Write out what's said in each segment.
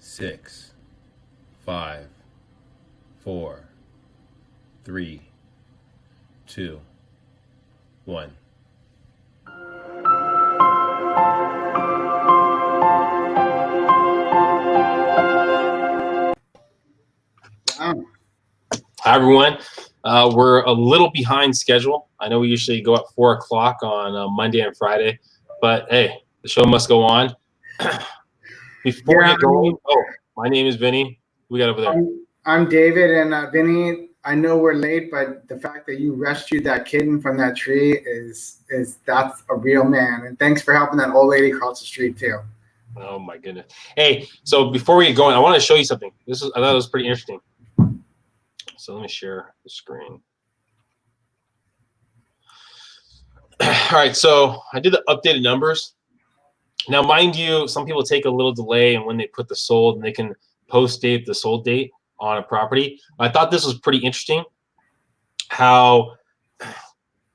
6, 5, 4, 3, 2, 1. Hi, everyone. We're a little behind schedule. I know we usually go at 4 o'clock on Monday and Friday, but hey, the show must go on. Before we get going, my name is Vinny. We got over there. I'm David, and Vinny, I know we're late, but the fact that you rescued that kitten from that tree is that's a real man. And thanks for helping that old lady cross the street too. Oh my goodness. Hey, so before we get going, I want to show you something. I thought it was pretty interesting. So let me share the screen. All right, so I did the updated numbers. Now, mind you, some people take a little delay in when they put the sold, and they can post date the sold date on a property. I thought this was pretty interesting how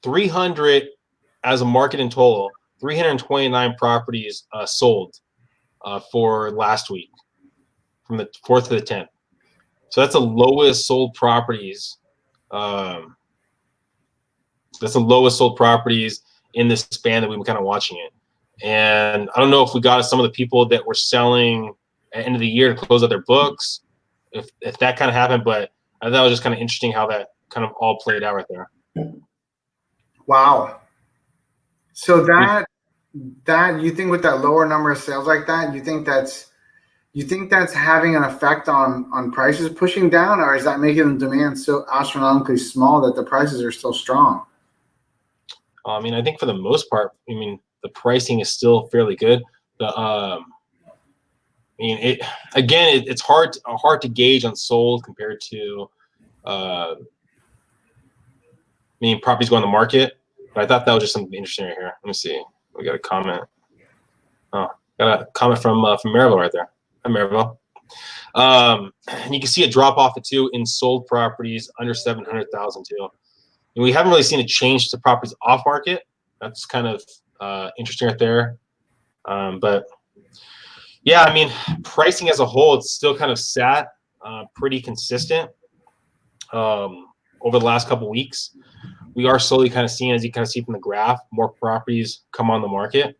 300 as a market in total, 329 properties sold for last week from the 4th to the 10th. So that's the lowest sold properties. That's the lowest sold properties in this span that we were kind of watching it. And I don't know if we got some of the people that were selling at the end of the year to close out their books, if that kind of happened. But I thought it was just kind of interesting how that kind of all played out right there. Wow. So that you think with that lower number of sales like that, you think that's having an effect on prices pushing down, or is that making the demand so astronomically small that the prices are still strong? I mean, I think for the most part, the pricing is still fairly good. It's hard to gauge on sold compared to, properties going on the market. But I thought that was just something interesting right here. Let me see. We got a comment. Oh, got a comment from Maribel right there. Hi, Maribel. And you can see a drop off of two in sold properties under 700,000 too. And we haven't really seen a change to properties off market. That's kind of interesting right there. But yeah, pricing as a whole, it's still kind of sat pretty consistent over the last couple of weeks. We are slowly kind of seeing, as you kind of see from the graph, more properties come on the market.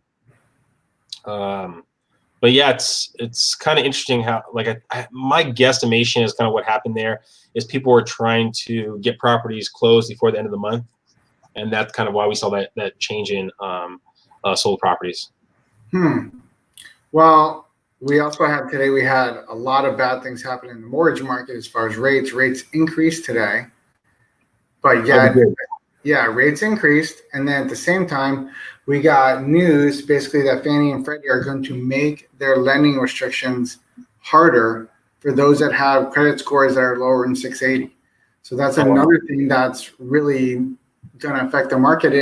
But yeah, it's kind of interesting how, my guesstimation is kind of what happened there is people were trying to get properties closed before the end of the month, and that's kind of why we saw that change in sold properties. Well, we also had today, we had a lot of bad things happen in the mortgage market as far as rates. Rates increased today, but rates increased, and then at the same time, we got news basically that Fannie and Freddie are going to make their lending restrictions harder for those that have credit scores that are lower than 680. So that's another thing that's really going to affect the market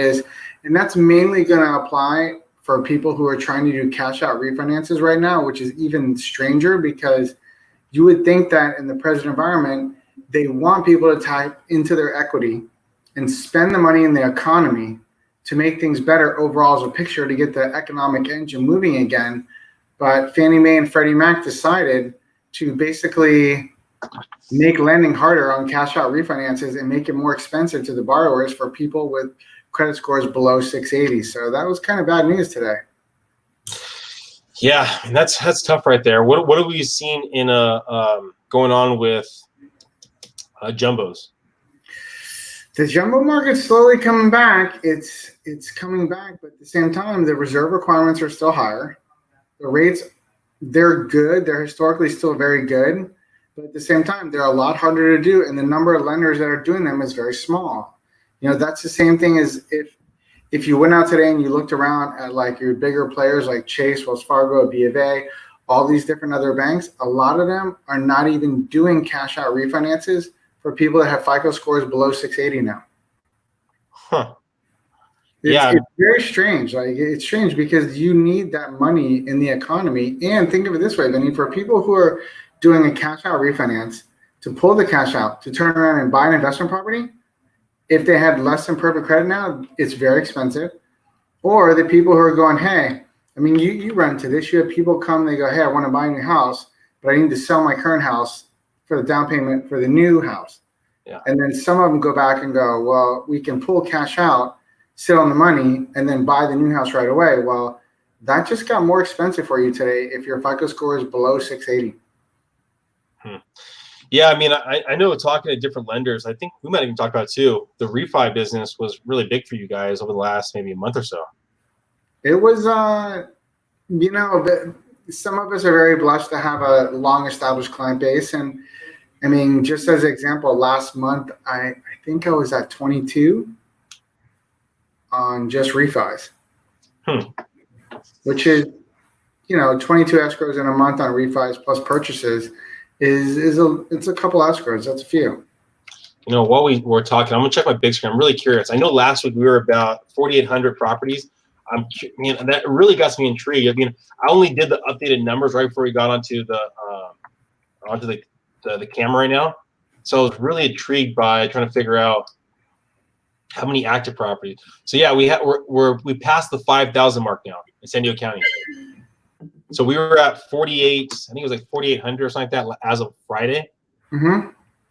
and that's mainly going to apply for people who are trying to do cash out refinances right now, which is even stranger because you would think that in the present environment, they want people to tap into their equity and spend the money in the economy to make things better overall as a picture to get the economic engine moving again. But Fannie Mae and Freddie Mac decided to basically make lending harder on cash out refinances and make it more expensive to the borrowers for people with credit scores below 680. So that was kind of bad news today. Yeah, that's tough right there. What have we seen in going on with jumbos? The jumbo market's slowly coming back. It's coming back, but at the same time, the reserve requirements are still higher. The rates, they're good. They're historically still very good, but at the same time, they're a lot harder to do, and the number of lenders that are doing them is very small. That's the same thing as if you went out today and you looked around at your bigger players like Chase, Wells Fargo, B of A, all these different other banks. A lot of them are not even doing cash out refinances for people that have FICO scores below 680 now. It's very strange. It's strange because you need that money in the economy. And think of it this way, Vinny, for people who are doing a cash out refinance, to pull the cash out, to turn around and buy an investment property, if they had less than perfect credit now, it's very expensive. Or the people who are going, hey, you run into this, you have people come, they go, hey, I want to buy a new house. but I need to sell my current house for the down payment for the new house. Yeah. And then some of them go back and go, well, we can pull cash out, sit on the money, and then buy the new house right away. Well, that just got more expensive for you today if your FICO score is below 680. Yeah, I mean, I know talking to different lenders, I think we might even talk about it too. The refi business was really big for you guys over the last maybe a month or so. It was, some of us are very blessed to have a long established client base. And I mean, just as an example, last month, I think I was at 22 on just refis, which is, 22 escrows in a month on refis plus purchases it's a couple escrows. That's a few. While we were talking, I'm gonna check my big screen. I'm really curious. I know last week we were about 4,800 properties. That really got me intrigued. I mean, I only did the updated numbers right before we got onto the camera right now. So I was really intrigued by trying to figure out how many active properties. So yeah, we passed the 5,000 mark now in San Diego County. So we were at 48. I think it was like 4,800 or something like that as of Friday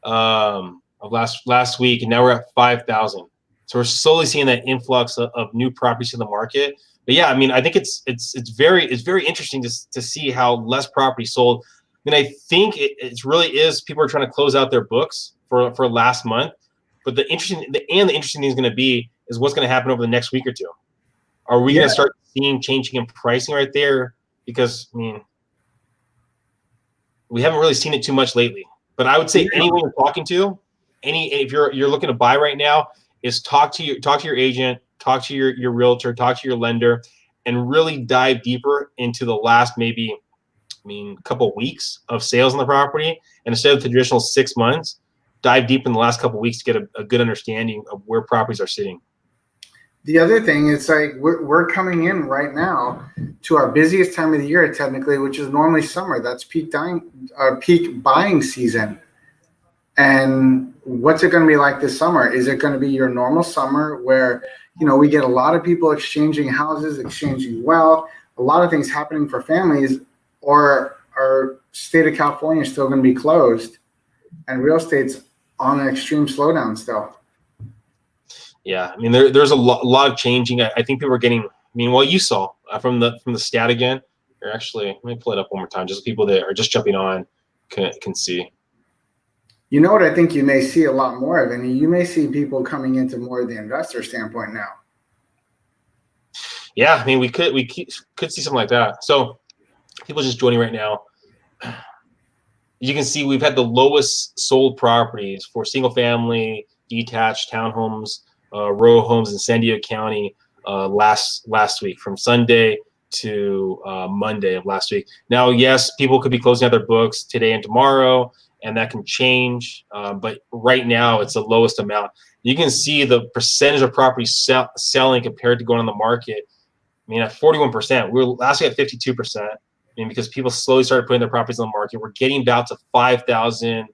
of last week, and now we're at 5,000. So we're slowly seeing that influx of new properties to the market. But yeah, I mean, I think it's very interesting to see how less property sold. I mean, I think it really is people are trying to close out their books for last month. But the interesting thing is going to be is what's going to happen over the next week or two. Are we going to start seeing changing in pricing right there? Because I mean, we haven't really seen it too much lately. But I would say anyone you're talking to, if you're looking to buy right now, is talk to your agent, talk to your realtor, talk to your lender, and really dive deeper into the last couple of weeks of sales on the property. And instead of the traditional 6 months, dive deep in the last couple of weeks to get a good understanding of where properties are sitting. The other thing is like we're coming in right now to our busiest time of the year, technically, which is normally summer. That's peak buying season. And what's it going to be like this summer? Is it going to be your normal summer where, we get a lot of people exchanging houses, exchanging wealth, a lot of things happening for families, or our state of California is still going to be closed and real estate's on an extreme slowdown still? Yeah, I mean, there's a lot of changing. I think people are getting. I mean, what you saw from the stat again. Or actually, let me pull it up one more time, just so people that are just jumping on can see. You know what I think you may see a lot more of, and you may see people coming into more of the investor standpoint now. Yeah, I mean, we could see something like that. So, people just joining right now. You can see we've had the lowest sold properties for single family, detached, townhomes, row homes in San Diego County last week, from Sunday to Monday of last week. Now, yes, people could be closing out their books today and tomorrow, and that can change. But right now, it's the lowest amount. You can see the percentage of properties selling compared to going on the market. I mean, at 41%, we were last week at 52%. I mean, because people slowly started putting their properties on the market. We're getting about to 5,000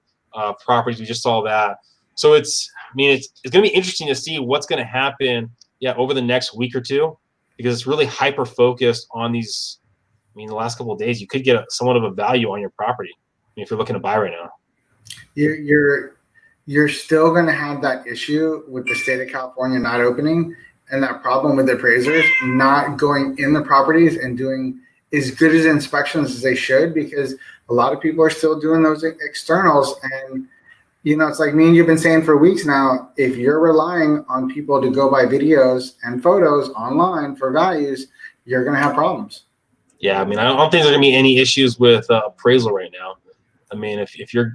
properties. We just saw that. So it's going to be interesting to see what's going to happen, over the next week or two, because it's really hyper focused on these. I mean, the last couple of days, you could get somewhat of a value on your property if you're looking to buy right now. You're still going to have that issue with the state of California not opening, and that problem with the appraisers not going in the properties and doing as good as inspections as they should, because a lot of people are still doing those externals. And it's like me and you've been saying for weeks now, if you're relying on people to go by videos and photos online for values, you're going to have problems. Yeah, I mean, I don't think there's going to be any issues with appraisal right now. I mean, if you're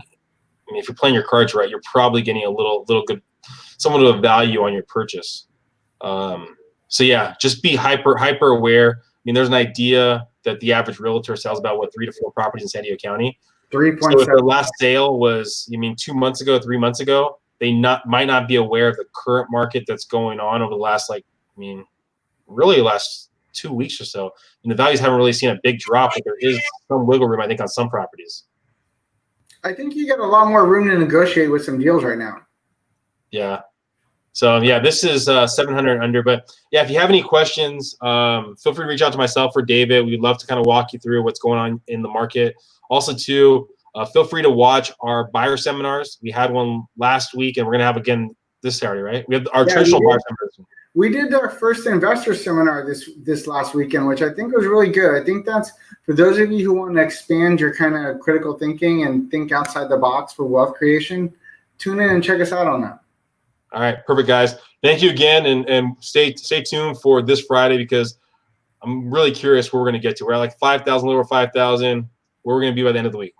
playing your cards right, you're probably getting a little good, somewhat of a value on your purchase. So yeah, just be hyper aware. I mean, there's an idea that the average realtor sells about 3 to 4 properties in San Diego County. 3.7. So if their last sale was, 2 months ago, 3 months ago, they might not be aware of the current market that's going on over the last really last 2 weeks or so. And the values haven't really seen a big drop, but there is some wiggle room, I think, on some properties. I think you got a lot more room to negotiate with some deals right now. Yeah. So yeah, this is 700 under. But yeah, if you have any questions, feel free to reach out to myself or David. We'd love to kind of walk you through what's going on in the market. Also, too, feel free to watch our buyer seminars. We had one last week, and we're gonna have again this Saturday, right? We have our traditional buyer seminars. We did our first investor seminar this last weekend, which I think was really good. I think that's for those of you who want to expand your kind of critical thinking and think outside the box for wealth creation. Tune in and check us out on that. All right, perfect, guys. Thank you again, and stay tuned for this Friday because I'm really curious where we're going to get to. We're at like 5,000, a little over 5,000. Where we're going to be by the end of the week.